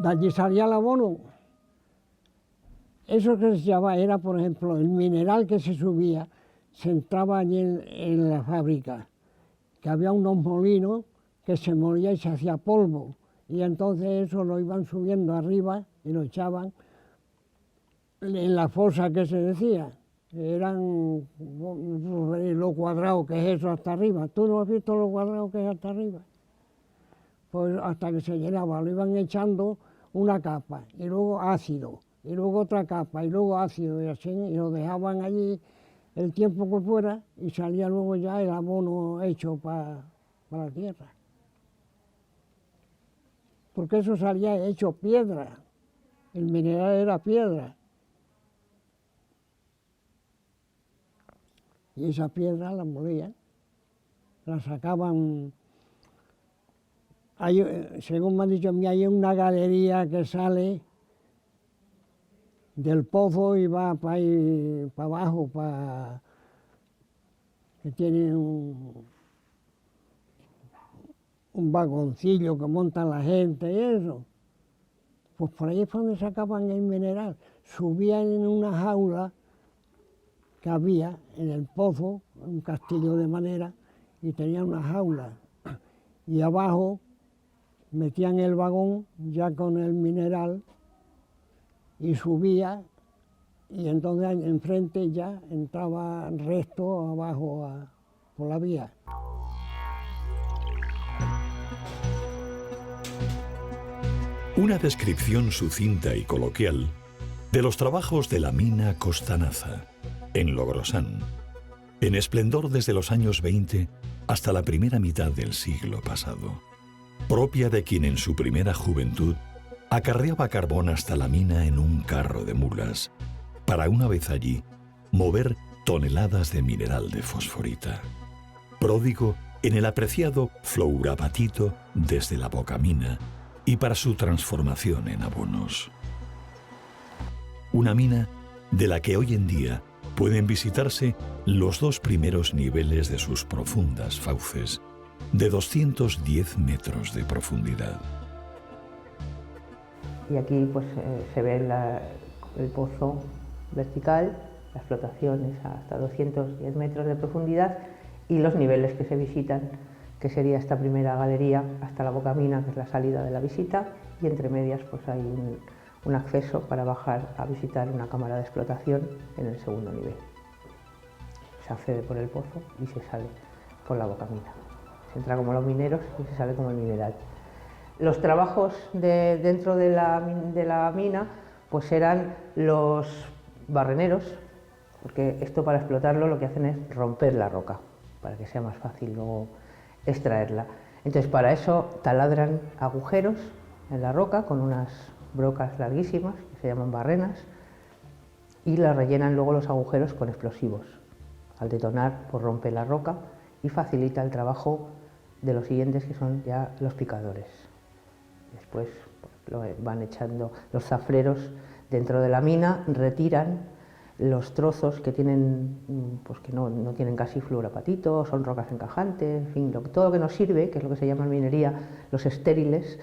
De allí salía el abono. Eso que se llama era, por ejemplo, el mineral que se subía, se entraba allí en la fábrica, que había unos molinos que se molía y se hacía polvo. Y entonces eso lo iban subiendo arriba y lo echaban en la fosa que se decía. Eran lo cuadrado que es eso hasta arriba. ¿Tú no has visto lo cuadrado que es hasta arriba? Pues hasta que se llenaba, lo iban echando una capa y luego ácido, y luego otra capa y luego ácido y así, y lo dejaban allí el tiempo que fuera y salía luego ya el abono hecho para la tierra. Porque eso salía hecho piedra, el mineral era piedra. Y esa piedra la molían, la sacaban. Según me han dicho a mí, hay una galería que sale del pozo y va para abajo, que tiene un vagoncillo que monta la gente y eso. Pues por ahí es donde sacaban el mineral. Subían en una jaula que había en el pozo, un castillo de madera, y tenían una jaula. Y abajo metían el vagón ya con el mineral y subía, y entonces enfrente ya entraba el resto abajo por la vía. Una descripción sucinta y coloquial de los trabajos de la mina Costanaza, en Logrosán, en esplendor desde los años 20 hasta la primera mitad del siglo pasado, propia de quien en su primera juventud acarreaba carbón hasta la mina en un carro de mulas, para una vez allí mover toneladas de mineral de fosforita. Pródigo en el apreciado flourapatito desde la bocamina y para su transformación en abonos. Una mina de la que hoy en día pueden visitarse los dos primeros niveles de sus profundas fauces, de 210 metros de profundidad. Y aquí pues se ve el pozo vertical, la explotación es hasta 210 metros de profundidad y los niveles que se visitan, que sería esta primera galería hasta la bocamina, que es la salida de la visita, y entre medias pues hay un acceso para bajar a visitar una cámara de explotación en el segundo nivel. Se accede por el pozo y se sale por la bocamina. Se entra como los mineros y se sale como el mineral. Los trabajos dentro de la mina pues eran los barreneros, porque esto para explotarlo lo que hacen es romper la roca, para que sea más fácil luego extraerla. Entonces para eso taladran agujeros en la roca con unas brocas larguísimas que se llaman barrenas y las rellenan luego los agujeros con explosivos. Al detonar pues rompe la roca y facilita el trabajo de los siguientes, que son ya los picadores. Después pues, van echando los zafreros dentro de la mina, retiran los trozos que tienen, pues que no tienen casi fluorapatito, son rocas encajantes, en fin, todo lo que nos sirve, que es lo que se llama en minería los estériles,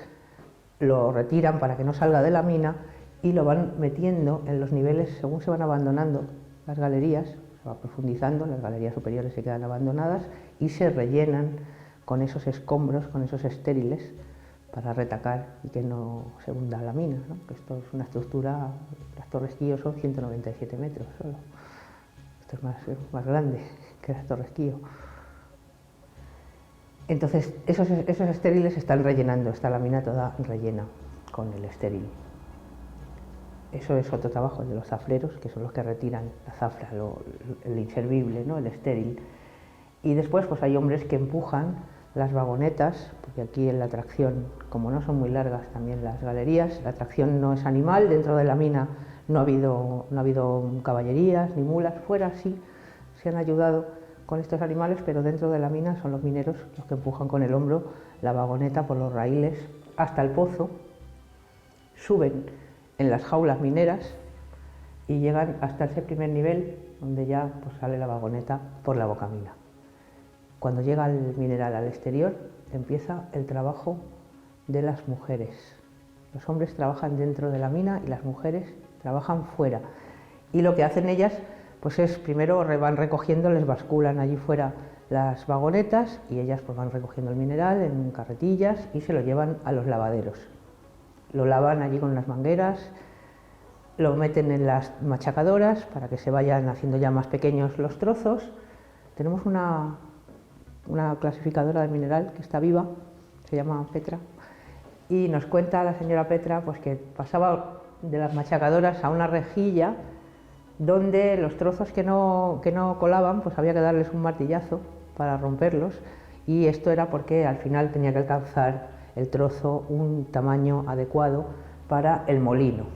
lo retiran para que no salga de la mina y lo van metiendo en los niveles según se van abandonando las galerías, se va profundizando, las galerías superiores se quedan abandonadas y se rellenan con esos escombros, con esos estériles, para retacar y que no se hunda la mina, ¿no? Que esto es una estructura, las Torres Quío son 197 metros solo. Esto es más grande que las Torres Quío. Entonces, esos estériles están rellenando, está la mina toda rellena con el estéril. Eso es otro trabajo, el de los zafreros, que son los que retiran la zafra, el inservible, ¿no? El estéril. Y después pues hay hombres que empujan las vagonetas, porque aquí en la tracción, como no son muy largas también las galerías, la tracción no es animal, dentro de la mina no ha habido caballerías ni mulas, fuera sí se han ayudado con estos animales, pero dentro de la mina son los mineros los que empujan con el hombro la vagoneta por los raíles hasta el pozo, suben en las jaulas mineras y llegan hasta ese primer nivel donde ya pues, sale la vagoneta por la bocamina. Cuando llega el mineral al exterior, empieza el trabajo de las mujeres, Los hombres trabajan dentro de la mina y las mujeres trabajan fuera. Y lo que hacen ellas pues es, primero van recogiendo, les basculan allí fuera las vagonetas y ellas pues van recogiendo el mineral en carretillas y se lo llevan a los lavaderos. Lo lavan allí con unas mangueras, lo meten en las machacadoras para que se vayan haciendo ya más pequeños los trozos. Tenemos una clasificadora de mineral que está viva, se llama Petra, y nos cuenta la señora Petra pues que pasaba de las machacadoras a una rejilla donde los trozos que no colaban pues había que darles un martillazo para romperlos, y esto era porque al final tenía que alcanzar el trozo un tamaño adecuado para el molino,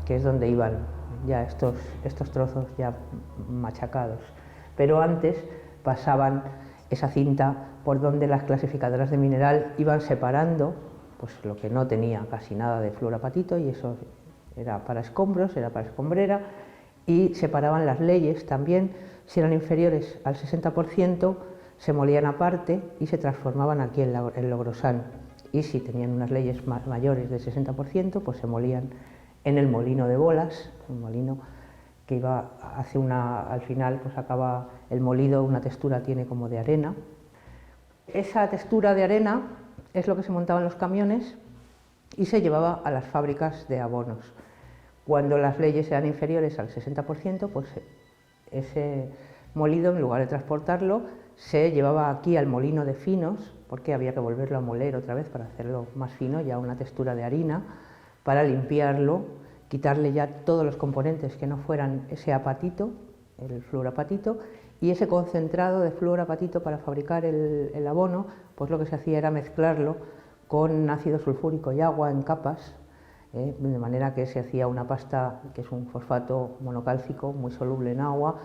que es donde iban ya estos trozos ya machacados. Pero antes pasaban esa cinta por donde las clasificadoras de mineral iban separando pues lo que no tenía casi nada de fluorapatito, y eso era para escombros, era para escombrera, y separaban las leyes también. Si eran inferiores al 60% se molían aparte y se transformaban aquí en Logrosán, y si tenían unas leyes mayores del 60% pues se molían en el molino de bolas, un molino que iba hacia al final pues acaba el molido, una textura tiene como de arena. Esa textura de arena es lo que se montaba en los camiones y se llevaba a las fábricas de abonos. Cuando las leyes eran inferiores al 60%, pues ese molido, en lugar de transportarlo, se llevaba aquí al molino de finos, porque había que volverlo a moler otra vez para hacerlo más fino, ya una textura de harina, para limpiarlo, quitarle ya todos los componentes que no fueran ese apatito, el fluorapatito, y ese concentrado de fluorapatito para fabricar el abono, pues lo que se hacía era mezclarlo con ácido sulfúrico y agua en capas, de manera que se hacía una pasta que es un fosfato monocálcico muy soluble en agua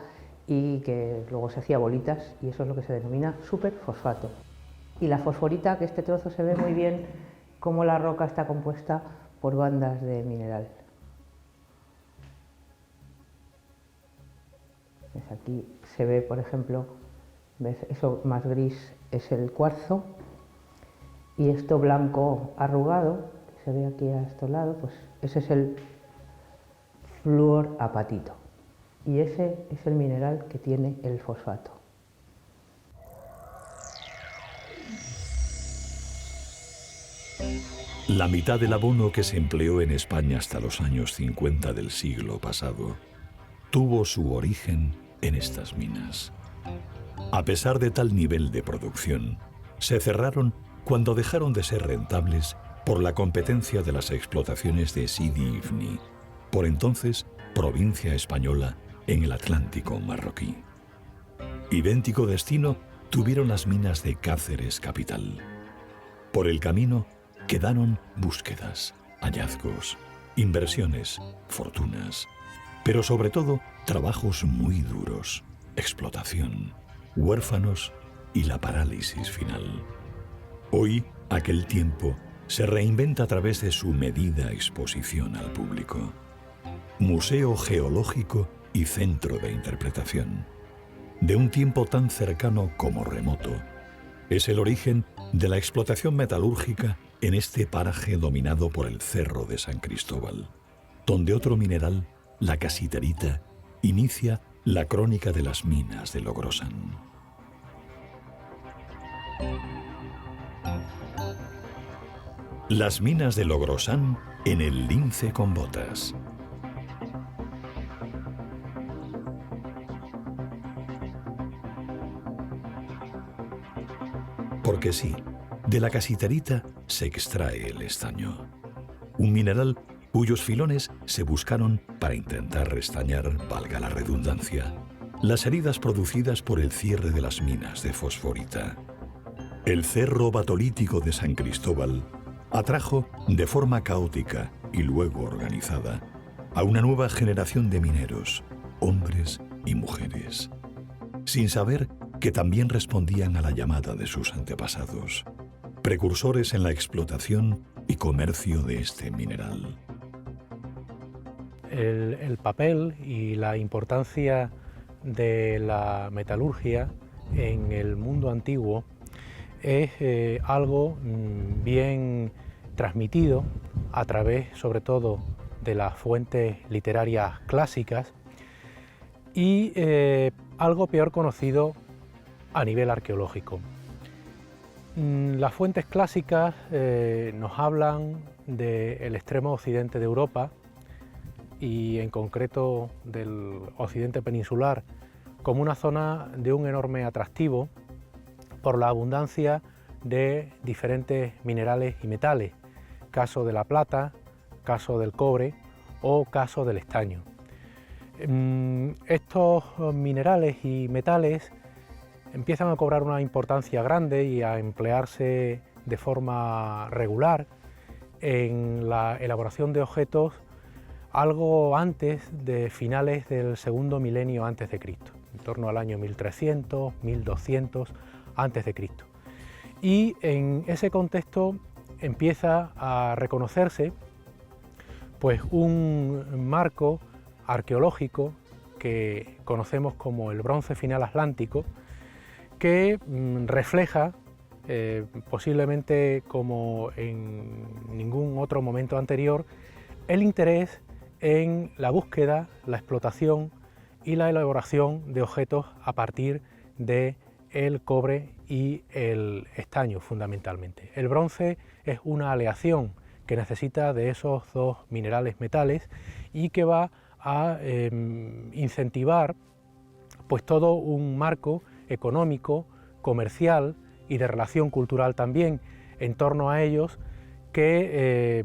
y que luego se hacía bolitas, y eso es lo que se denomina superfosfato. Y la fosforita, que este trozo se ve muy bien cómo la roca está compuesta por bandas de mineral. Pues aquí se ve, por ejemplo, ¿ves? Eso más gris es el cuarzo, y esto blanco arrugado, que se ve aquí a este lado, pues ese es el fluorapatito, y ese es el mineral que tiene el fosfato. La mitad del abono que se empleó en España hasta los años 50 del siglo pasado tuvo su origen en estas minas. A pesar de tal nivel de producción, se cerraron cuando dejaron de ser rentables por la competencia de las explotaciones de Sidi Ifni, por entonces provincia española en el Atlántico marroquí. Idéntico destino tuvieron las minas de Cáceres capital. Por el camino quedaron búsquedas, hallazgos, inversiones, fortunas, pero sobre todo trabajos muy duros, explotación, huérfanos y la parálisis final. Hoy, aquel tiempo se reinventa a través de su medida exposición al público. Museo geológico y centro de interpretación. De un tiempo tan cercano como remoto, es el origen de la explotación metalúrgica en este paraje dominado por el Cerro de San Cristóbal, donde otro mineral, la casiterita, inicia la crónica de las minas de Logrosán. Las minas de Logrosán en el lince con botas. Porque sí, de la casiterita se extrae el estaño, un mineral cuyos filones se buscaron para intentar restañar, valga la redundancia, las heridas producidas por el cierre de las minas de fosforita. El cerro batolítico de San Cristóbal atrajo de forma caótica y luego organizada a una nueva generación de mineros, hombres y mujeres, sin saber que también respondían a la llamada de sus antepasados, precursores en la explotación y comercio de este mineral. El papel y la importancia de la metalurgia en el mundo antiguo es algo bien transmitido a través sobre todo de las fuentes literarias clásicas y algo peor conocido a nivel arqueológico. Las fuentes clásicas nos hablan del extremo occidente de Europa y en concreto del occidente peninsular como una zona de un enorme atractivo por la abundancia de diferentes minerales y metales, caso de la plata, caso del cobre o caso del estaño. Estos minerales y metales empiezan a cobrar una importancia grande y a emplearse de forma regular en la elaboración de objetos algo antes de finales del segundo milenio antes de Cristo, en torno al año 1300, 1200 antes de Cristo. Y en ese contexto empieza a reconocerse pues un marco arqueológico que conocemos como el Bronce Final Atlántico, que refleja posiblemente como en ningún otro momento anterior el interés en la búsqueda, la explotación y la elaboración de objetos a partir de el cobre y el estaño fundamentalmente. El bronce es una aleación que necesita de esos dos minerales metales y que va a incentivar pues todo un marco económico, comercial y de relación cultural también en torno a ellos, que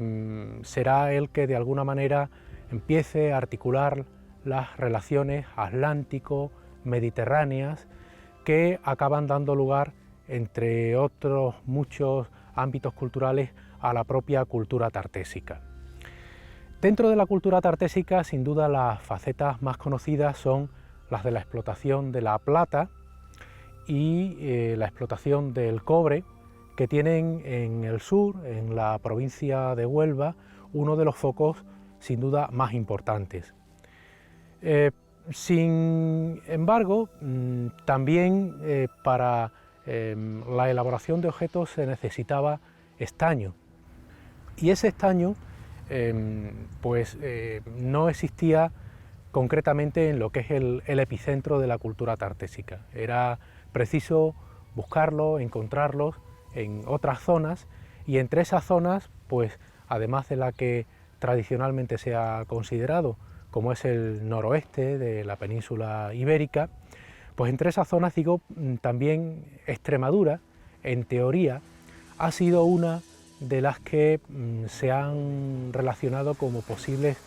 será el que de alguna manera empiece a articular las relaciones atlántico-mediterráneas que acaban dando lugar, entre otros muchos ámbitos culturales, a la propia cultura tartésica. Dentro de la cultura tartésica, sin duda, las facetas más conocidas son las de la explotación de la plata y la explotación del cobre, que tienen en el sur, en la provincia de Huelva, uno de los focos sin duda más importantes. Sin embargo, también para la elaboración de objetos se necesitaba estaño, y ese estaño no existía concretamente en lo que es el epicentro de la cultura tartésica. Era preciso buscarlo, encontrarlos en otras zonas, y entre esas zonas, pues además de la que tradicionalmente se ha considerado, como es el noroeste de la península ibérica, pues entre esas zonas, digo, también Extremadura, en teoría, ha sido una de las que se han relacionado como posibles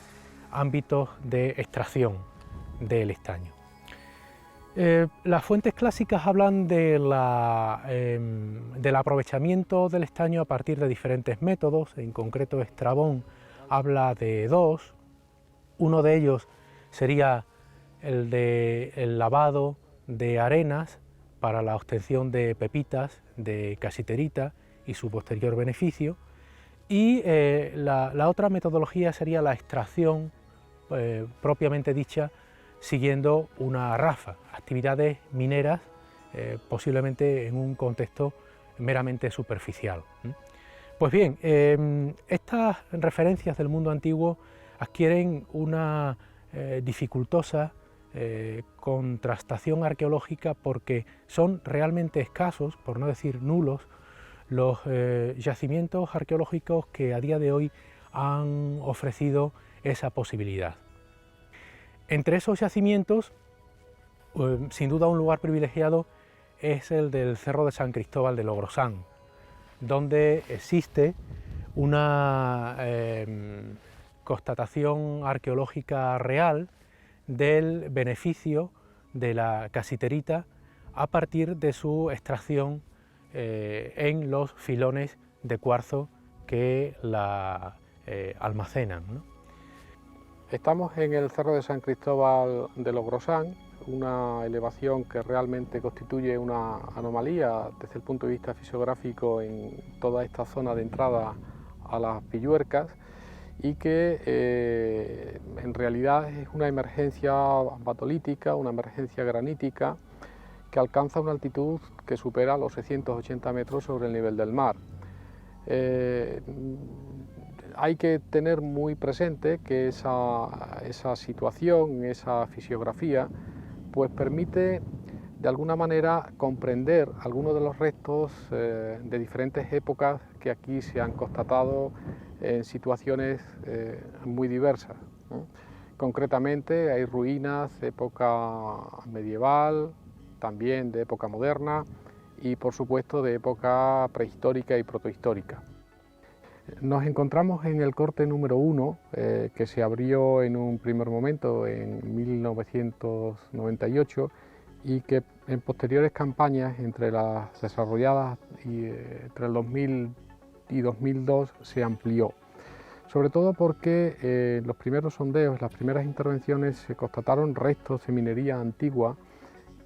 ámbitos de extracción del estaño. Las fuentes clásicas hablan del aprovechamiento del estaño a partir de diferentes métodos. En concreto, Estrabón habla de dos. Uno de ellos sería el lavado de arenas para la obtención de pepitas, de casiterita y su posterior beneficio, y la otra metodología sería la extracción propiamente dicha, siguiendo una rafa, actividades mineras posiblemente en un contexto meramente superficial. Pues bien, estas referencias del mundo antiguo adquieren una dificultosa contrastación arqueológica, porque son realmente escasos, por no decir nulos, los yacimientos arqueológicos que a día de hoy han ofrecido esa posibilidad. Entre esos yacimientos, sin duda un lugar privilegiado es el del Cerro de San Cristóbal de Logrosán, donde existe una constatación arqueológica real del beneficio de la casiterita a partir de su extracción en los filones de cuarzo que la almacenan, ¿no? Estamos en el Cerro de San Cristóbal de Logrosán, una elevación que realmente constituye una anomalía desde el punto de vista fisiográfico en toda esta zona de entrada a las Pilluercas, y que en realidad es una emergencia batolítica, una emergencia granítica que alcanza una altitud que supera los 680 metros sobre el nivel del mar. hay que tener muy presente que esa situación, esa fisiografía, pues permite de alguna manera comprender algunos de los restos de diferentes épocas que aquí se han constatado en situaciones muy diversas, ¿no? Concretamente hay ruinas de época medieval, también de época moderna y por supuesto de época prehistórica y protohistórica. Nos encontramos en el corte número 1, que se abrió en un primer momento en 1998 y que en posteriores campañas, entre las desarrolladas entre el 2000 y 2002, se amplió. Sobre todo porque en los primeros sondeos, las primeras intervenciones, se constataron restos de minería antigua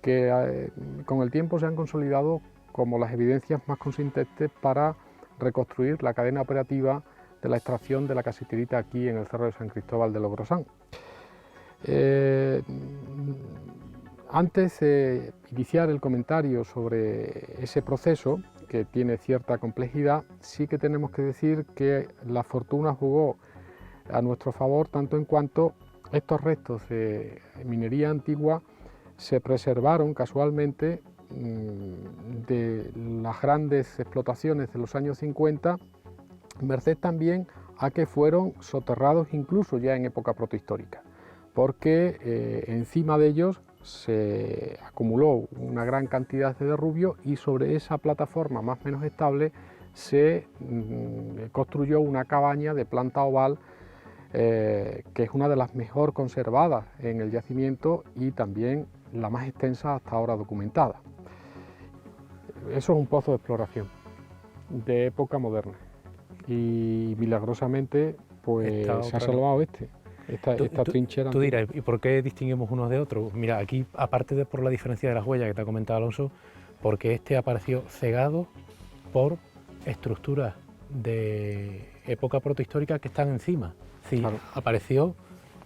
que con el tiempo se han consolidado como las evidencias más consistentes para reconstruir la cadena operativa de la extracción de la casiterita aquí en el Cerro de San Cristóbal de Logrosán. Antes de iniciar el comentario sobre ese proceso, que tiene cierta complejidad, sí que tenemos que decir que la fortuna jugó a nuestro favor tanto en cuanto estos restos de minería antigua se preservaron casualmente de las grandes explotaciones de los años 50, merced también a que fueron soterrados incluso ya en época protohistórica, porque encima de ellos se acumuló una gran cantidad de derrubio y sobre esa plataforma más o menos estable se construyó una cabaña de planta oval que es una de las mejor conservadas en el yacimiento y también la más extensa hasta ahora documentada. Eso es un pozo de exploración de época moderna y milagrosamente pues se ha salvado esta trinchera. Tú dirás, ¿y por qué distinguimos unos de otros? Mira, aquí, aparte de por la diferencia de las huellas que te ha comentado Alonso, porque este apareció cegado por estructuras de época protohistórica que están encima. Sí, claro. Apareció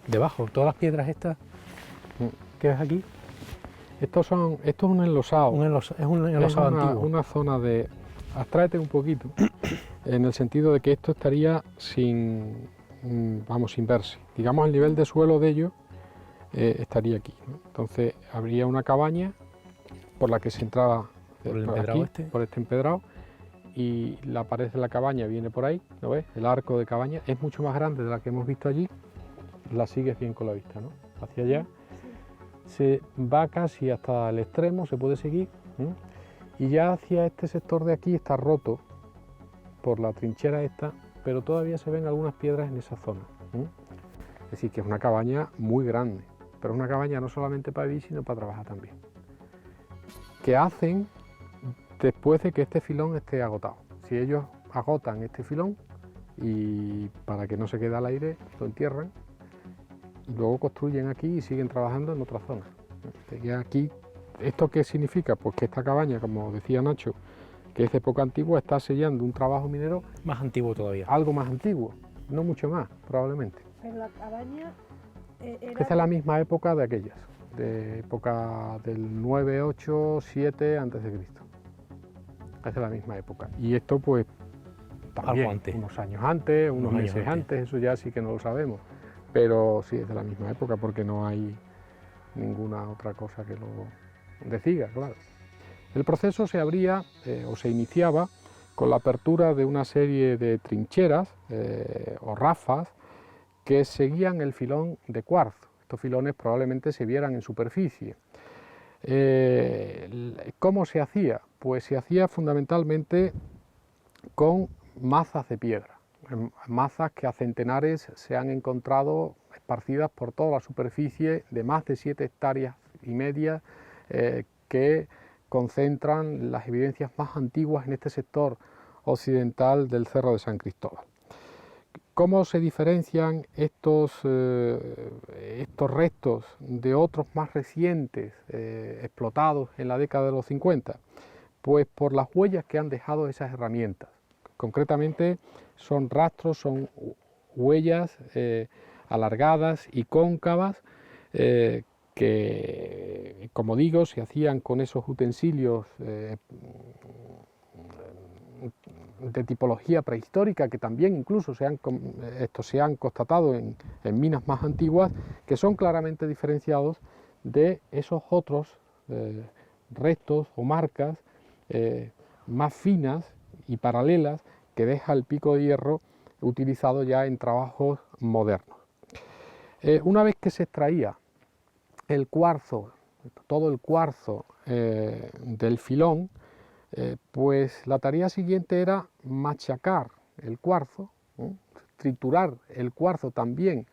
debajo. Todas las piedras estas que ves aquí. Esto es un enlosado. Es un enlosado antiguo. Una zona de... Abstráete un poquito, en el sentido de que esto estaría sin verse. Digamos, el nivel de suelo de ello estaría aquí, ¿no? Entonces habría una cabaña por la que se entraba por este empedrado, y la pared de la cabaña viene por ahí, ¿lo ves? El arco de cabaña es mucho más grande de la que hemos visto allí, la sigues bien con la vista, ¿no? Hacia allá se va casi hasta el extremo, se puede seguir, ¿no? Y ya hacia este sector de aquí está roto por la trinchera esta, pero todavía se ven algunas piedras en esa zona, ¿eh? Es decir, que es una cabaña muy grande, pero es una cabaña no solamente para vivir, sino para trabajar también. ¿Qué hacen después de que este filón esté agotado? Si ellos agotan este filón, y para que no se quede al aire, lo entierran, y luego construyen aquí y siguen trabajando en otra zona. Y aquí, ¿esto qué significa? Pues que esta cabaña, como decía Nacho, que es de época antigua, está sellando un trabajo minero más antiguo todavía. Algo más antiguo, no mucho más, probablemente. Pero la cabaña Esta es la misma época de aquellas, de época del 9, 8, 7 a.C. Esta es la misma época. Y esto pues también unos años antes, unos meses antes, eso ya sí que no lo sabemos. Pero sí es de la misma época porque no hay ninguna otra cosa que lo deciga, claro. El proceso se abría o se iniciaba con la apertura de una serie de trincheras o rafas que seguían el filón de cuarzo. Estos filones probablemente se vieran en superficie. ¿Cómo se hacía? Pues se hacía fundamentalmente con mazas de piedra, mazas que a centenares se han encontrado esparcidas por toda la superficie de más de 7,5 hectáreas que concentran las evidencias más antiguas en este sector occidental del Cerro de San Cristóbal. ¿Cómo se diferencian estos restos de otros más recientes explotados en la década de los 50? Pues por las huellas que han dejado esas herramientas. Concretamente son rastros, son huellas alargadas y cóncavas que, como digo, se hacían con esos utensilios de tipología prehistórica, que también incluso se han constatado en minas más antiguas, que son claramente diferenciados de esos otros restos o marcas más finas y paralelas que deja el pico de hierro utilizado ya en trabajos modernos. Una vez que se extraía el cuarzo, todo el cuarzo del filón, pues la tarea siguiente era machacar el cuarzo, triturar el cuarzo también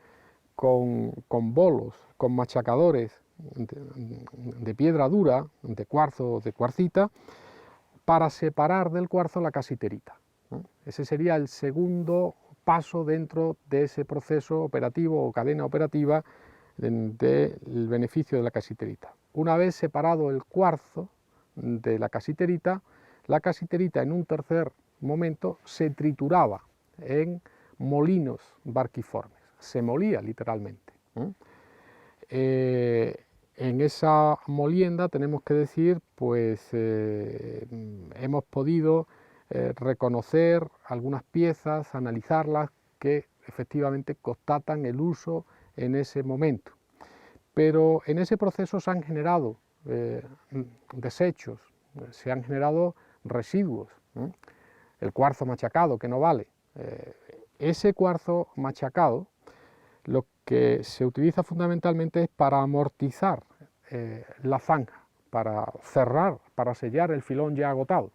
con bolos, con machacadores de piedra dura, de cuarzo, de cuarcita, para separar del cuarzo la casiterita. Ese sería el segundo paso dentro de ese proceso operativo o cadena operativa del beneficio de la casiterita. Una vez separado el cuarzo de la casiterita en un tercer momento se trituraba en molinos barquiformes, se molía literalmente. En esa molienda tenemos que decir, pues hemos podido reconocer algunas piezas, analizarlas, que efectivamente constatan el uso en ese momento. Pero en ese proceso se han generado desechos, se han generado residuos, el cuarzo machacado que no vale. Ese cuarzo machacado lo que se utiliza fundamentalmente es para amortizar la zanja, para cerrar, para sellar el filón ya agotado,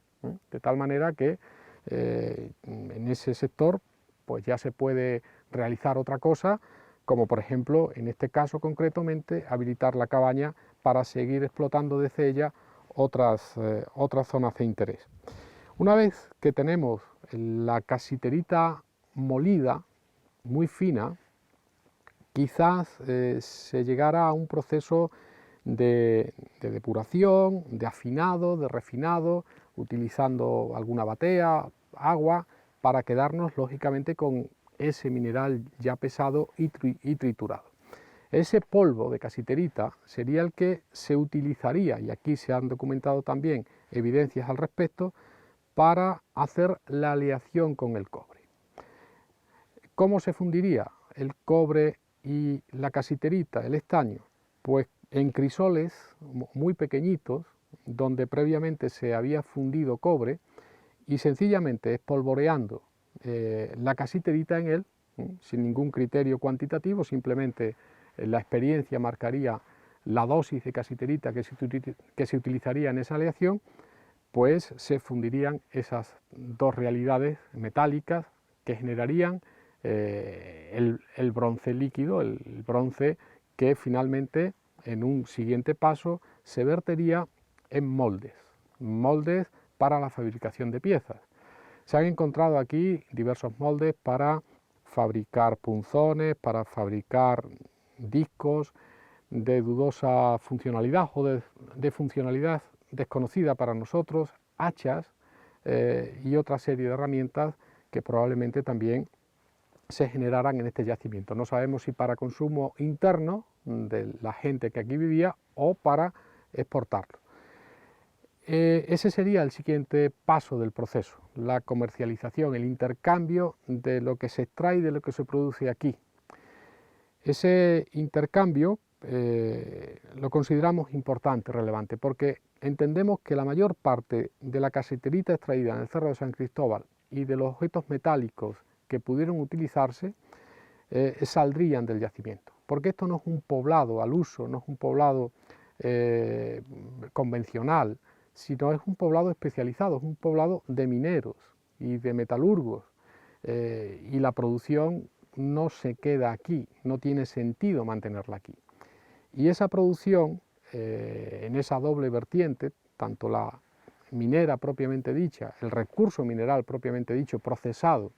de tal manera que en ese sector pues ya se puede realizar otra cosa, como por ejemplo en este caso concretamente habilitar la cabaña para seguir explotando desde ella otras zonas de interés. Una vez que tenemos la casiterita molida, muy fina, quizás se llegara a un proceso de depuración, de afinado, de refinado, utilizando alguna batea, agua, para quedarnos lógicamente con ese mineral ya pesado y triturado. Ese polvo de casiterita sería el que se utilizaría, y aquí se han documentado también evidencias al respecto, para hacer la aleación con el cobre. ¿Cómo se fundiría el cobre y la casiterita, el estaño? Pues en crisoles muy pequeñitos, donde previamente se había fundido cobre, y sencillamente espolvoreando la casiterita en él, sin ningún criterio cuantitativo, simplemente la experiencia marcaría la dosis de casiterita que se utilizaría en esa aleación, pues se fundirían esas dos realidades metálicas que generarían el bronce líquido, el bronce que finalmente en un siguiente paso se vertería en moldes para la fabricación de piezas. Se han encontrado aquí diversos moldes para fabricar punzones, para fabricar discos de dudosa funcionalidad o de funcionalidad desconocida para nosotros, hachas y otra serie de herramientas que probablemente también se generaran en este yacimiento. No sabemos si para consumo interno de la gente que aquí vivía o para exportarlo. Ese sería el siguiente paso del proceso, la comercialización, el intercambio de lo que se extrae y de lo que se produce aquí. Ese intercambio lo consideramos importante, relevante, porque entendemos que la mayor parte de la casiterita extraída en el Cerro de San Cristóbal y de los objetos metálicos que pudieron utilizarse saldrían del yacimiento, porque esto no es un poblado al uso, no es un poblado convencional, sino es un poblado especializado, es un poblado de mineros y de metalurgos, y la producción no se queda aquí, no tiene sentido mantenerla aquí. Y esa producción, en esa doble vertiente, tanto la minera propiamente dicha, el recurso mineral propiamente dicho, procesado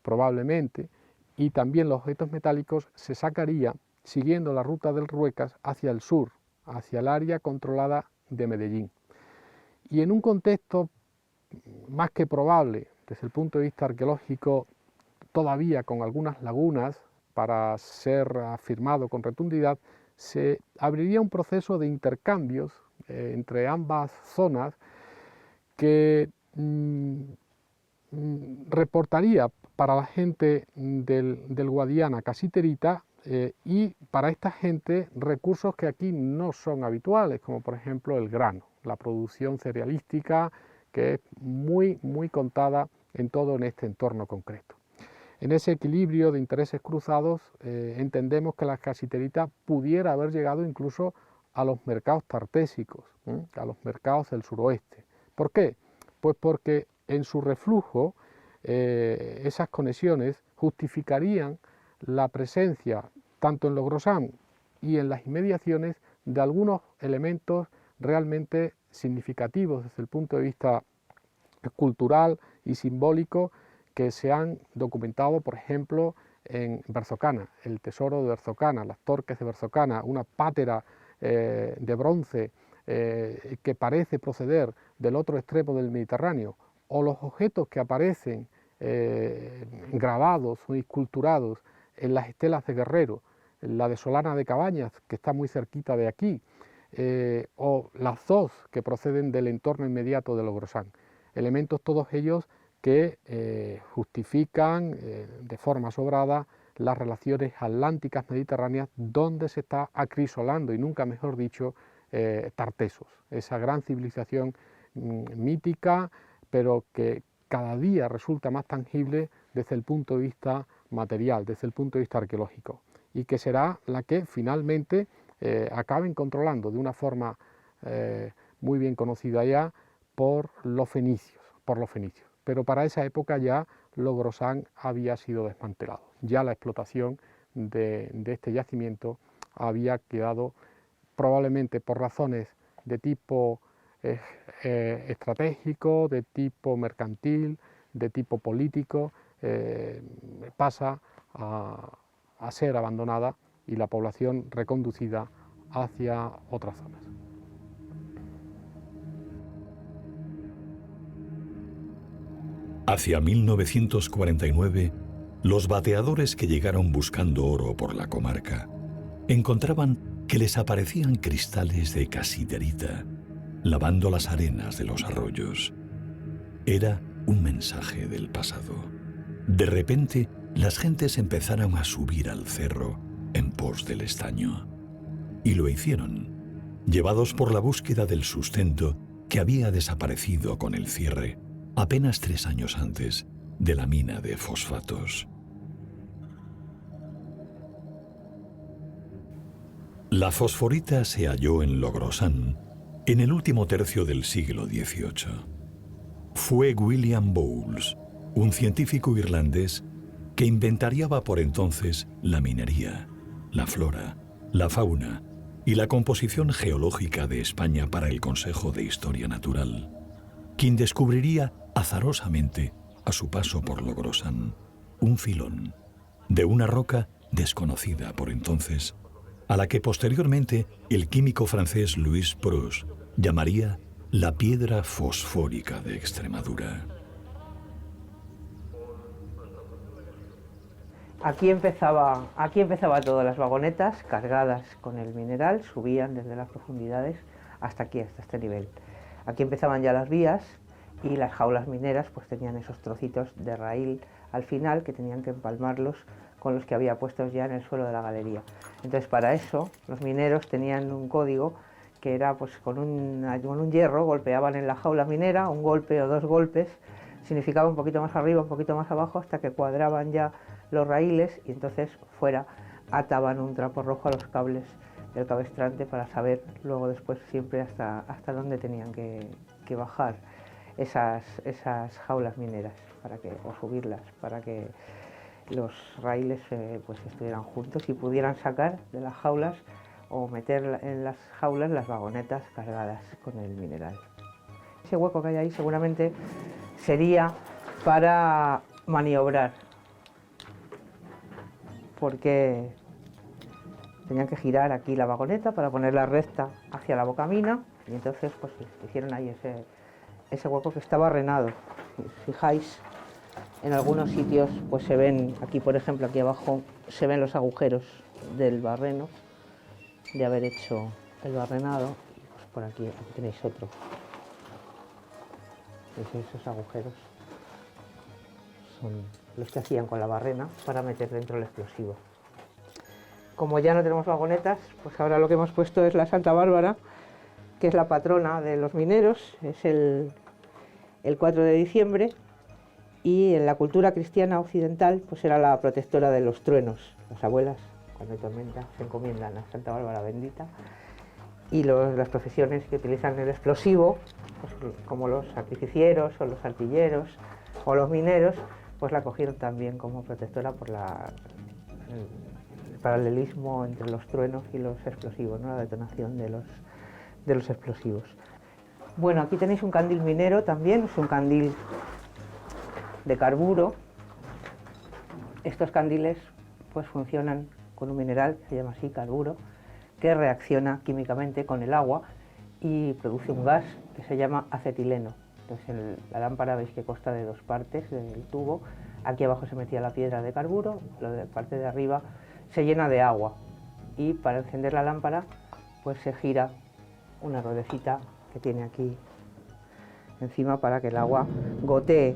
probablemente, y también los objetos metálicos, se sacaría siguiendo la ruta del Ruecas hacia el sur, hacia el área controlada de Medellín. Y en un contexto más que probable, desde el punto de vista arqueológico, todavía con algunas lagunas para ser afirmado con rotundidad, se abriría un proceso de intercambios entre ambas zonas que reportaría para la gente del Guadiana Casiterita y para esta gente recursos que aquí no son habituales, como por ejemplo el grano, la producción cerealística, que es muy contada en todo en este entorno concreto. En ese equilibrio de intereses cruzados entendemos que la casiterita pudiera haber llegado incluso a los mercados tartésicos, a los mercados del suroeste. ¿Por qué? Pues porque en su reflujo esas conexiones justificarían la presencia tanto en Logrosán y en las inmediaciones de algunos elementos realmente significativos desde el punto de vista cultural y simbólico que se han documentado, por ejemplo, en Berzocana, el tesoro de Berzocana, las torques de Berzocana, una pátera de bronce que parece proceder del otro extremo del Mediterráneo, o los objetos que aparecen grabados o esculturados en las estelas de Guerrero, la de Solana de Cabañas, que está muy cerquita de aquí, o las dos que proceden del entorno inmediato de Logrosán. Elementos todos ellos que justifican de forma sobrada las relaciones atlánticas mediterráneas donde se está acrisolando, y nunca mejor dicho, Tartesos, esa gran civilización mítica, pero que cada día resulta más tangible desde el punto de vista material, desde el punto de vista arqueológico, y que será la que finalmente acaben controlando de una forma muy bien conocida ya por los fenicios. Pero para esa época ya Logrosán había sido desmantelado, ya la explotación de este yacimiento había quedado, probablemente por razones de tipo estratégico, de tipo mercantil, de tipo político, pasa a ser abandonada y la población reconducida hacia otras zonas. Hacia 1949, los bateadores que llegaron buscando oro por la comarca encontraban que les aparecían cristales de casiterita, lavando las arenas de los arroyos. Era un mensaje del pasado. De repente, las gentes empezaron a subir al cerro en pos del estaño. Y lo hicieron, llevados por la búsqueda del sustento que había desaparecido con el cierre apenas 3 años antes de la mina de fosfatos. La fosforita se halló en Logrosán en el último tercio del siglo XVIII. Fue William Bowles, un científico irlandés, que inventariaba por entonces la minería, la flora, la fauna y la composición geológica de España para el Consejo de Historia Natural, quien descubriría azarosamente, a su paso por Logrosán, un filón de una roca desconocida por entonces, a la que posteriormente el químico francés Louis Proust llamaría la piedra fosfórica de Extremadura. Aquí empezaba todo, las vagonetas cargadas con el mineral subían desde las profundidades hasta aquí, hasta este nivel. Aquí empezaban ya las vías y las jaulas mineras pues tenían esos trocitos de raíl al final que tenían que empalmarlos con los que había puestos ya en el suelo de la galería. Entonces para eso los mineros tenían un código que era pues con un hierro golpeaban en la jaula minera, un golpe o 2 golpes, significaba un poquito más arriba, un poquito más abajo, hasta que cuadraban ya los raíles y entonces fuera ataban un trapo rojo a los cables del cabestrante para saber luego después siempre hasta dónde tenían que bajar esas jaulas mineras o subirlas para que los raíles pues estuvieran juntos y pudieran sacar de las jaulas o meter en las jaulas las vagonetas cargadas con el mineral. Ese hueco que hay ahí seguramente sería para maniobrar, porque tenían que girar aquí la vagoneta para ponerla recta hacia la bocamina y entonces pues hicieron ahí ese hueco que está barrenado. Si os fijáis, en algunos sitios pues se ven, aquí por ejemplo, aquí abajo se ven los agujeros del barreno, de haber hecho el barrenado. Pues por aquí tenéis otro. ¿Veis esos agujeros? son los que hacían con la barrena para meter dentro el explosivo. Como ya no tenemos vagonetas, pues ahora lo que hemos puesto es la Santa Bárbara, que es la patrona de los mineros, es el 4 de diciembre, y en la cultura cristiana occidental pues era la protectora de los truenos. Las abuelas, cuando hay tormenta, se encomiendan a Santa Bárbara bendita, y las profesiones que utilizan el explosivo, pues, como los artificieros o los artilleros o los mineros, pues la cogieron también como protectora por el paralelismo entre los truenos y los explosivos, ¿no? La detonación de los explosivos. Bueno, aquí tenéis un candil minero también, es un candil de carburo. Estos candiles pues funcionan con un mineral que se llama así, carburo, que reacciona químicamente con el agua y produce un gas que se llama acetileno. Entonces la lámpara veis que consta de dos partes del tubo. Aquí abajo se metía la piedra de carburo, la parte de arriba se llena de agua, y para encender la lámpara pues se gira una ruedecita que tiene aquí encima para que el agua gotee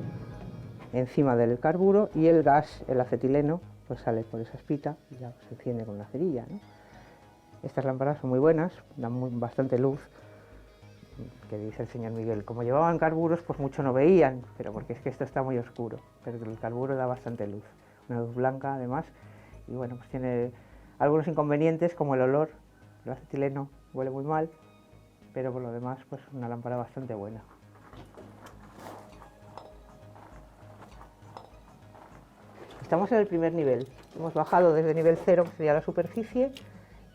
encima del carburo, y el gas, el acetileno, pues sale por esa espita y ya se enciende con una cerilla, ¿no? Estas lámparas son muy buenas, dan bastante luz, que dice el señor Miguel. Como llevaban carburos, pues mucho no veían, pero porque es que esto está muy oscuro, pero el carburo da bastante luz, una luz blanca además, y bueno, pues tiene algunos inconvenientes como el olor. El acetileno huele muy mal, pero por lo demás pues una lámpara bastante buena. Estamos en el primer nivel, hemos bajado desde nivel 0, que sería la superficie,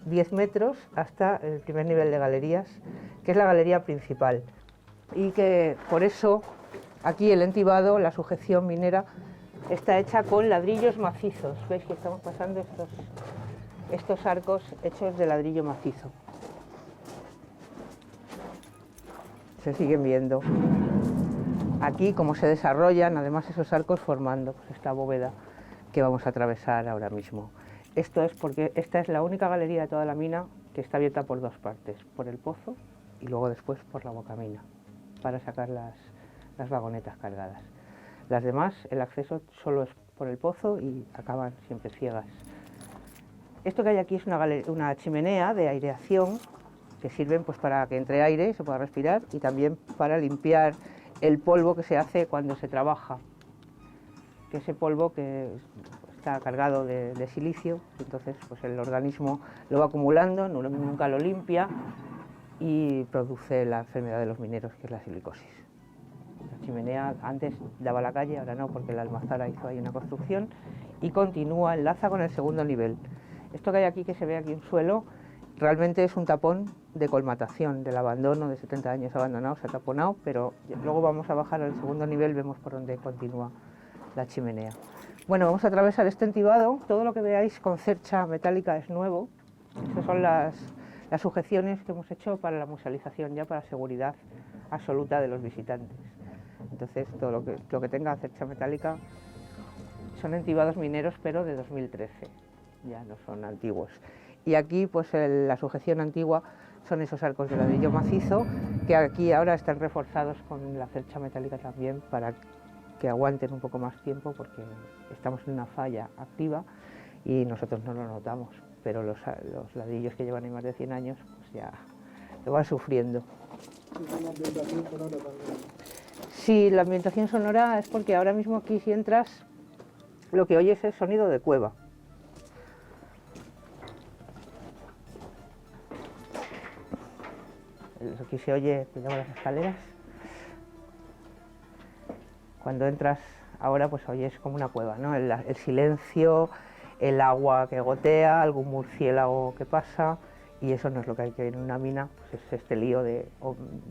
10 metros hasta el primer nivel de galerías, que es la galería principal, y que por eso aquí el entibado, la sujeción minera, está hecha con ladrillos macizos. Veis que estamos pasando estos arcos hechos de ladrillo macizo. Se siguen viendo aquí cómo se desarrollan además esos arcos formando pues esta bóveda que vamos a atravesar ahora mismo. Esto es porque esta es la única galería de toda la mina que está abierta por dos partes, por el pozo y luego después por la bocamina, para sacar las vagonetas cargadas. Las demás, el acceso solo es por el pozo y acaban siempre ciegas. Esto que hay aquí es una chimenea de aireación que sirven pues para que entre aire y se pueda respirar, y también para limpiar el polvo que se hace cuando se trabaja, que ese polvo que está cargado de silicio, entonces pues el organismo lo va acumulando, nunca lo limpia y produce la enfermedad de los mineros, que es la silicosis. La chimenea antes daba a la calle, ahora no, porque la almazara hizo ahí una construcción, y continúa, enlaza con el segundo nivel. Esto que hay aquí, que se ve aquí en suelo, realmente es un tapón de colmatación, del abandono, de 70 años abandonado, se ha taponado, pero luego vamos a bajar al segundo nivel, vemos por dónde continúa la chimenea. Bueno, vamos a atravesar este entibado. Todo lo que veáis con cercha metálica es nuevo. Estas son las sujeciones que hemos hecho para la musealización, ya para seguridad absoluta de los visitantes. Entonces, todo lo que tenga cercha metálica son entibados mineros, pero de 2013, ya no son antiguos. Y aquí, pues la sujeción antigua son esos arcos de ladrillo macizo, que aquí ahora están reforzados con la cercha metálica también, para que aguanten un poco más tiempo, porque estamos en una falla activa y nosotros no lo notamos, pero los ladrillos que llevan ahí más de 100 años pues ya lo van sufriendo. ¿Y la ambientación sonora también? Sí, la ambientación sonora es porque ahora mismo aquí, si entras, lo que oyes es sonido de cueva. Aquí se oye, cuidado las escaleras. Cuando entras ahora, pues oyes como una cueva, ¿no? El silencio, el agua que gotea, algún murciélago que pasa, y eso no es lo que hay que ver en una mina, pues es este lío de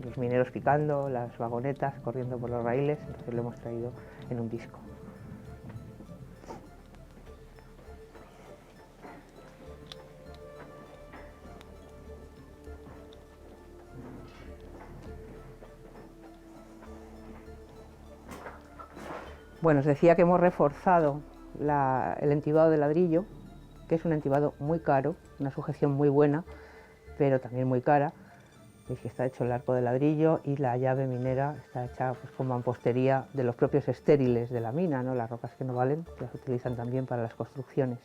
los mineros picando, las vagonetas corriendo por los raíles, entonces lo hemos traído en un disco. Bueno, os decía que hemos reforzado el entibado de ladrillo, que es un entibado muy caro, una sujeción muy buena, pero también muy cara. Veis que está hecho el arco de ladrillo y la llave minera está hecha pues, con mampostería de los propios estériles de la mina, ¿no? Las rocas que no valen, que las utilizan también para las construcciones.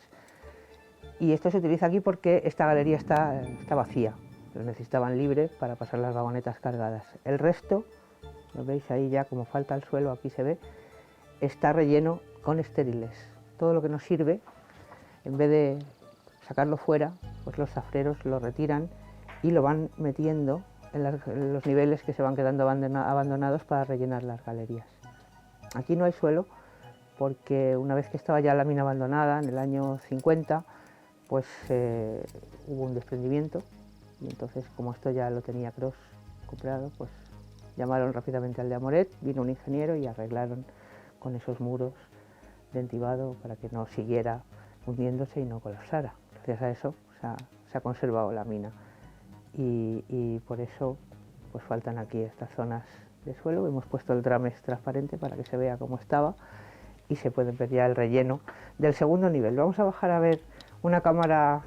Y esto se utiliza aquí porque esta galería está vacía, lo necesitaban libre para pasar las vagonetas cargadas. El resto, lo veis ahí ya como falta el suelo, aquí se ve, está relleno con estériles. Todo lo que nos sirve, en vez de sacarlo fuera, pues los zafreros lo retiran y lo van metiendo en los niveles que se van quedando abandonados para rellenar las galerías. Aquí no hay suelo porque una vez que estaba ya la mina abandonada, en el año 50, pues hubo un desprendimiento y entonces como esto ya lo tenía Cros comprado, pues llamaron rápidamente al de Amoret, vino un ingeniero y arreglaron con esos muros de entibado para que no siguiera hundiéndose y no colapsara. Gracias a eso se ha conservado la mina y por eso pues faltan aquí estas zonas de suelo. Hemos puesto el drames transparente para que se vea cómo estaba y se puede ver ya el relleno del segundo nivel. Vamos a bajar a ver una cámara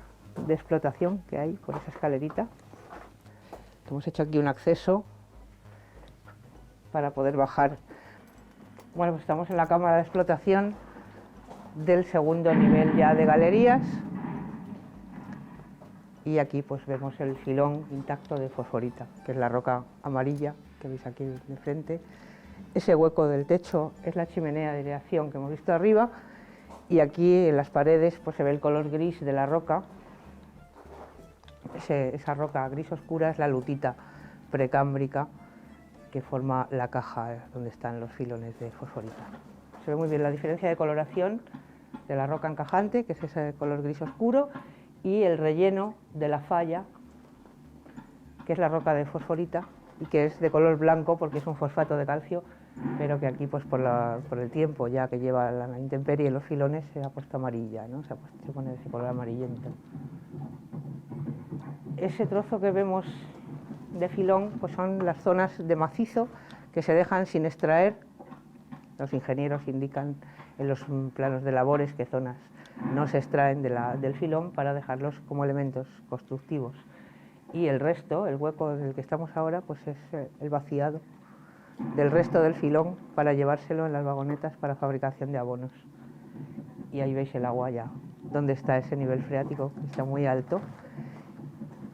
de explotación que hay por esa escalerita. Hemos hecho aquí un acceso para poder bajar. Bueno, pues estamos en la cámara de explotación del segundo nivel ya de galerías y aquí pues vemos el filón intacto de fosforita, que es la roca amarilla que veis aquí de frente. Ese hueco del techo es la chimenea de aireación que hemos visto arriba y aquí en las paredes pues se ve el color gris de la roca. Esa roca gris oscura es la lutita precámbrica que forma la caja donde están los filones de fosforita. Se ve muy bien la diferencia de coloración de la roca encajante, que es ese color gris oscuro, y el relleno de la falla, que es la roca de fosforita y que es de color blanco porque es un fosfato de calcio, pero que aquí pues por el tiempo ya que lleva la intemperie los filones se ha puesto amarilla, ¿no? Se pone ese color amarillento. Ese trozo que vemos de filón pues son las zonas de macizo que se dejan sin extraer. Los ingenieros indican en los planos de labores qué zonas no se extraen del filón para dejarlos como elementos constructivos. Y el resto, el hueco en el que estamos ahora, pues es el vaciado del resto del filón para llevárselo en las vagonetas para fabricación de abonos. Y ahí veis el agua ya, donde está ese nivel freático, que está muy alto,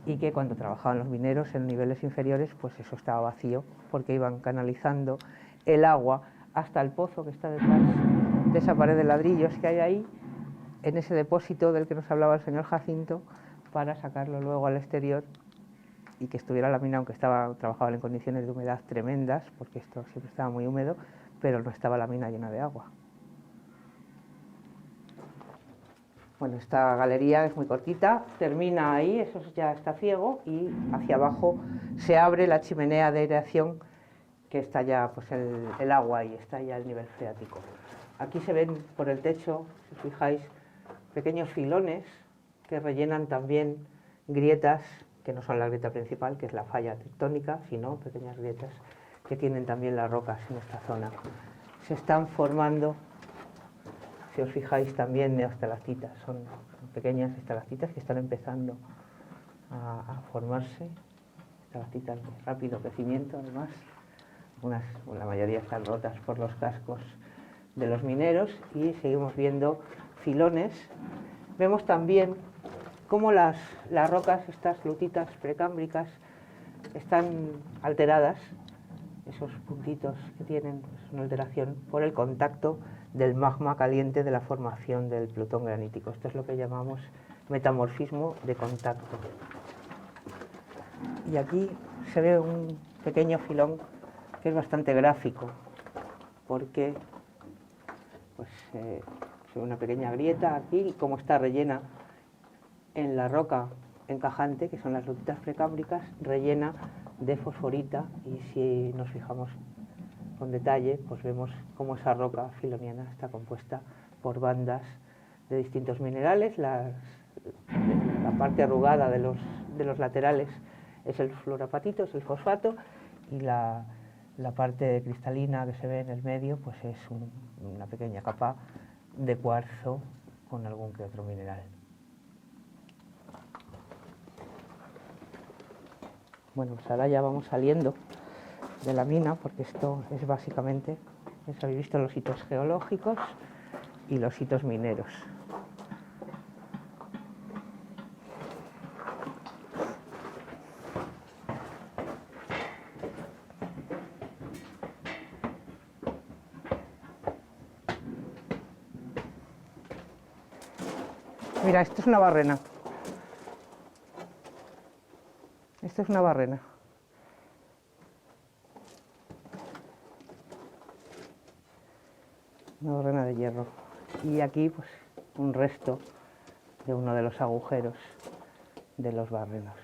y que cuando trabajaban los mineros en niveles inferiores, pues eso estaba vacío, porque iban canalizando el agua hasta el pozo que está detrás de esa pared de ladrillos que hay ahí, en ese depósito del que nos hablaba el señor Jacinto, para sacarlo luego al exterior y que estuviera la mina, aunque trabajaban en condiciones de humedad tremendas, porque esto siempre estaba muy húmedo, pero no estaba la mina llena de agua. Bueno, esta galería es muy cortita, termina ahí, eso ya está ciego, y hacia abajo se abre la chimenea de aireación, que está ya pues el agua y está ya el nivel freático. Aquí se ven por el techo, si os fijáis, pequeños filones que rellenan también grietas, que no son la grieta principal, que es la falla tectónica, sino pequeñas grietas que tienen también las rocas en esta zona. Se están formando, si os fijáis, también neostalactitas, son pequeñas estalactitas que están empezando a formarse, estalactitas de rápido crecimiento además, la mayoría están rotas por los cascos de los mineros y seguimos viendo filones. Vemos también cómo las rocas, estas lutitas precámbricas, están alteradas, esos puntitos que tienen pues, una alteración por el contacto del magma caliente de la formación del plutón granítico. Esto es lo que llamamos metamorfismo de contacto. Y aquí se ve un pequeño filón que es bastante gráfico, porque pues, se ve una pequeña grieta aquí, y como está rellena en la roca encajante, que son las lutitas precámbricas, rellena de fosforita, y si nos fijamos con detalle, pues vemos cómo esa roca filoniana está compuesta por bandas de distintos minerales. La parte arrugada de los laterales es el fluorapatito, es el fosfato, y la parte cristalina que se ve en el medio pues es una pequeña capa de cuarzo con algún que otro mineral. Bueno, pues ahora ya vamos saliendo de la mina, porque esto es básicamente, ya habéis visto los hitos geológicos y los hitos mineros. Mira, esto es una barrena. Esto es una barrena. Una barrena de hierro. Y aquí, pues, un resto de uno de los agujeros de los barrenos.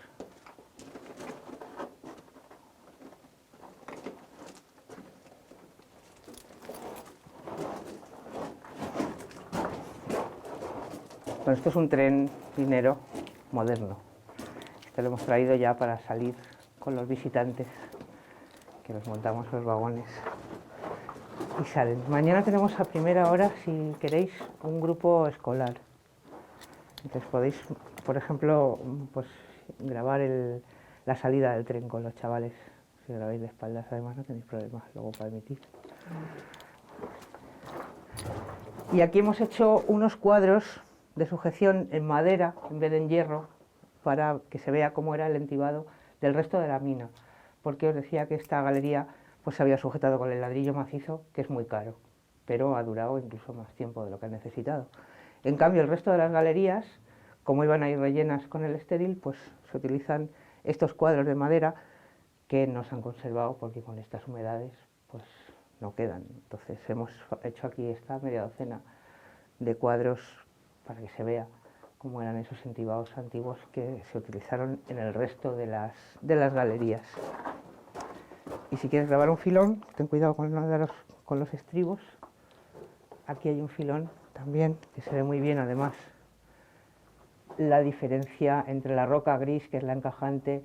Bueno, esto es un tren minero moderno. Este lo hemos traído ya para salir con los visitantes, que nos montamos los vagones y salen. Mañana tenemos a primera hora, si queréis, un grupo escolar. Entonces podéis, por ejemplo, pues grabar la salida del tren con los chavales. Si grabáis de espaldas, además no tenéis problemas luego para emitir. Y aquí hemos hecho unos cuadros de sujeción en madera en vez de en hierro, para que se vea cómo era el entibado del resto de la mina, porque os decía que esta galería pues se había sujetado con el ladrillo macizo, que es muy caro, pero ha durado incluso más tiempo de lo que ha necesitado. En cambio, el resto de las galerías, como iban a ir rellenas con el estéril, pues se utilizan estos cuadros de madera que no se han conservado porque con estas humedades pues no quedan. Entonces hemos hecho aquí esta media docena de cuadros para que se vea cómo eran esos entibados antiguos que se utilizaron en el resto de las galerías. Y si quieres grabar un filón, ten cuidado con los estribos. Aquí hay un filón también que se ve muy bien, además, la diferencia entre la roca gris, que es la encajante,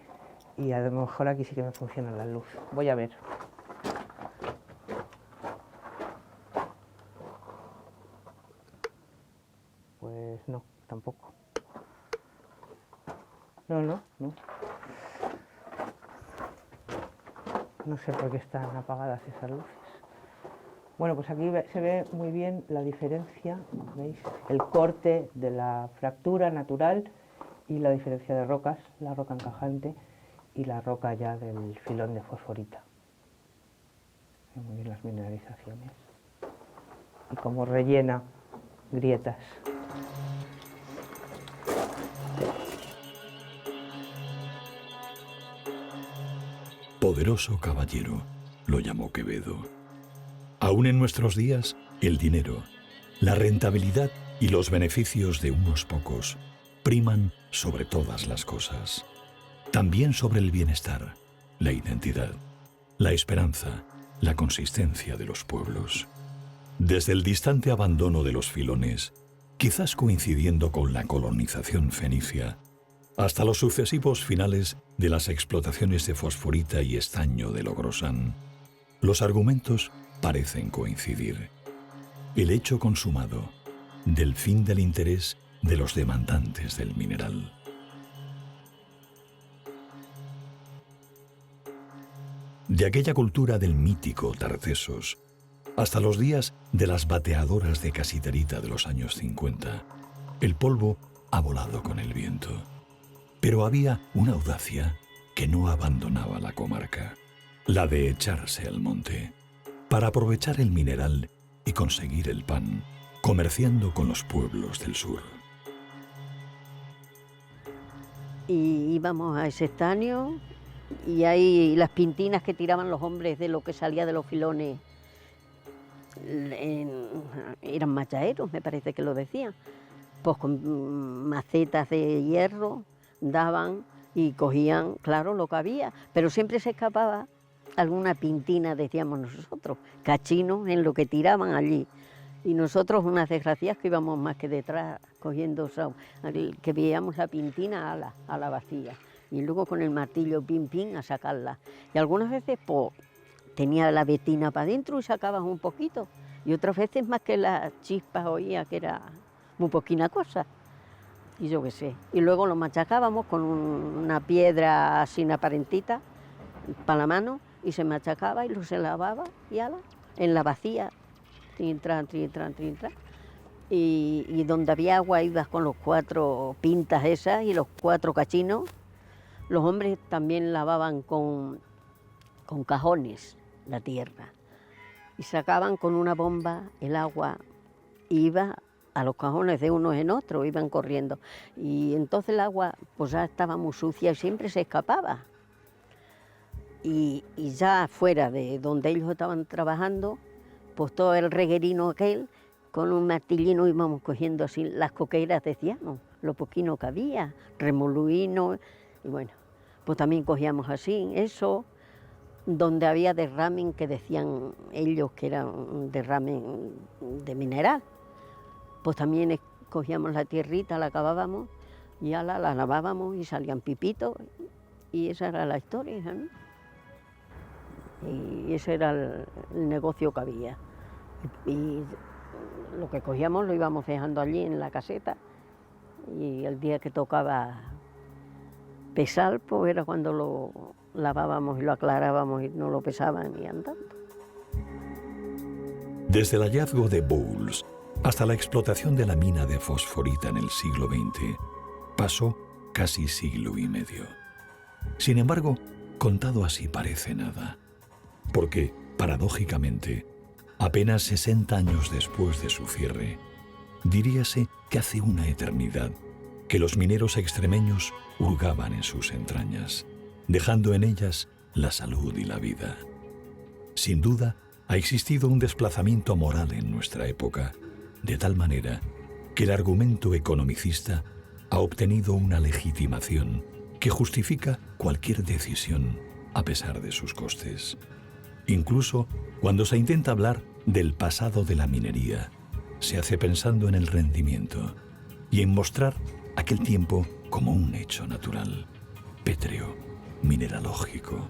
y a lo mejor aquí sí que me funciona la luz. Voy a ver. Pues no, tampoco. No. No sé por qué están apagadas esas luces. Bueno, pues aquí se ve muy bien la diferencia, ¿veis? El corte de la fractura natural y la diferencia de rocas, la roca encajante y la roca ya del filón de fosforita. Se ven muy bien las mineralizaciones y cómo rellena grietas. Poderoso caballero, lo llamó Quevedo. Aún en nuestros días, el dinero, la rentabilidad y los beneficios de unos pocos priman sobre todas las cosas. También sobre el bienestar, la identidad, la esperanza, la consistencia de los pueblos. Desde el distante abandono de los filones, quizás coincidiendo con la colonización fenicia, hasta los sucesivos finales de las explotaciones de fosforita y estaño de Logrosán, los argumentos parecen coincidir. El hecho consumado del fin del interés de los demandantes del mineral. De aquella cultura del mítico Tartesos hasta los días de las bateadoras de casiterita de los años 50, el polvo ha volado con el viento. Pero había una audacia que no abandonaba la comarca, la de echarse al monte, para aprovechar el mineral y conseguir el pan, comerciando con los pueblos del sur. Y íbamos a ese estaño y ahí las pintinas que tiraban los hombres de lo que salía de los filones eran machaeros, me parece que lo decían, pues con macetas de hierro daban y cogían, claro, lo que había, pero siempre se escapaba alguna pintina, decíamos nosotros, cachinos en lo que tiraban allí. Y nosotros, unas desgracias, que íbamos más que detrás, cogiendo, que veíamos la pintina a la vacía. Y luego con el martillo, pim, pim, a sacarla. Y algunas veces, pues, tenía la betina para adentro y sacabas un poquito. Y otras veces, más que las chispas, oía que era muy poquina cosa. y yo qué sé. Y luego lo machacábamos con una piedra así aparentita para la mano y se machacaba y lo se lavaba y ala, en la vacía, trin-tran. Y donde había agua ibas con los 4 pintas esas y los 4 cachinos. Los hombres también lavaban con cajones la tierra y sacaban con una bomba el agua, iba a los cajones de unos en otros, iban corriendo. Y entonces el agua pues ya estaba muy sucia y siempre se escapaba. Y ya fuera de donde ellos estaban trabajando, pues todo el reguerino aquel, con un martillino íbamos cogiendo así las coqueras, decíamos, lo poquino que había, remoluino, y bueno, pues también cogíamos así, eso, donde había derramen que decían ellos que era un derramen de mineral, pues también cogíamos la tierrita, la cavábamos, y ya la lavábamos y salían pipitos, y esa era la historia, ¿no? Y ese era el negocio que había. Y lo que cogíamos lo íbamos dejando allí en la caseta y el día que tocaba pesar, pues era cuando lo lavábamos y lo aclarábamos y no lo pesaban y andando. Desde el hallazgo de Bowles hasta la explotación de la mina de fosforita en el siglo XX, pasó casi siglo y medio. Sin embargo, contado así parece nada, porque, paradójicamente, apenas 60 años después de su cierre, diríase que hace una eternidad que los mineros extremeños hurgaban en sus entrañas, dejando en ellas la salud y la vida. Sin duda, ha existido un desplazamiento moral en nuestra época, de tal manera que el argumento economicista ha obtenido una legitimación que justifica cualquier decisión a pesar de sus costes. Incluso cuando se intenta hablar del pasado de la minería, se hace pensando en el rendimiento y en mostrar aquel tiempo como un hecho natural, pétreo, mineralógico.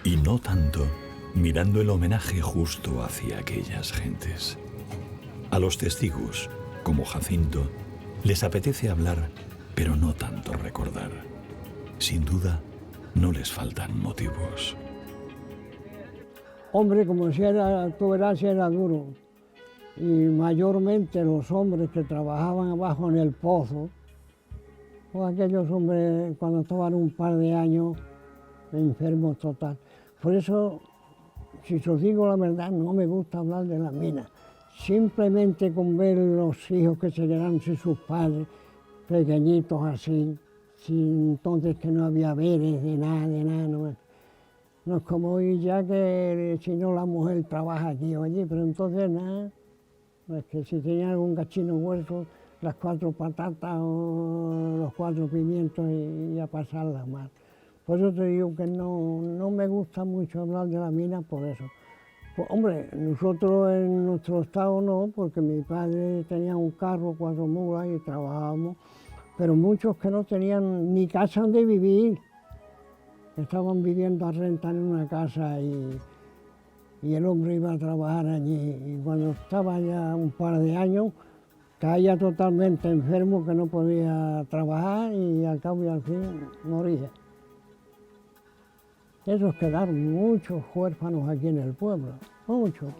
Y no tanto mirando el homenaje justo hacia aquellas gentes. A los testigos, como Jacinto, les apetece hablar, pero no tanto recordar. Sin duda, no les faltan motivos. Hombre, como si era, tú verás, si era duro. Y mayormente los hombres que trabajaban abajo en el pozo, pues aquellos hombres cuando estaban un par de años, enfermos total. Por eso, si os digo la verdad, no me gusta hablar de la mina. Simplemente con ver los hijos que se quedaron sin sus padres, pequeñitos así, sin entonces que no había veres de nada, no es como hoy ya que si no la mujer trabaja aquí o allí, pero entonces nada, es que si tenía algún cachino huerto, las 4 patatas o los 4 pimientos y a pasarlas mal. Por eso te digo que no me gusta mucho hablar de la mina por eso. Pues, hombre, nosotros en nuestro estado no, porque mi padre tenía un carro, 4 mulas y trabajábamos, pero muchos que no tenían ni casa donde vivir, estaban viviendo a renta en una casa y el hombre iba a trabajar allí. Y cuando estaba ya un par de años, caía totalmente enfermo que no podía trabajar y al cabo y al fin moría. Esos quedaron muchos huérfanos aquí en el pueblo, muchos.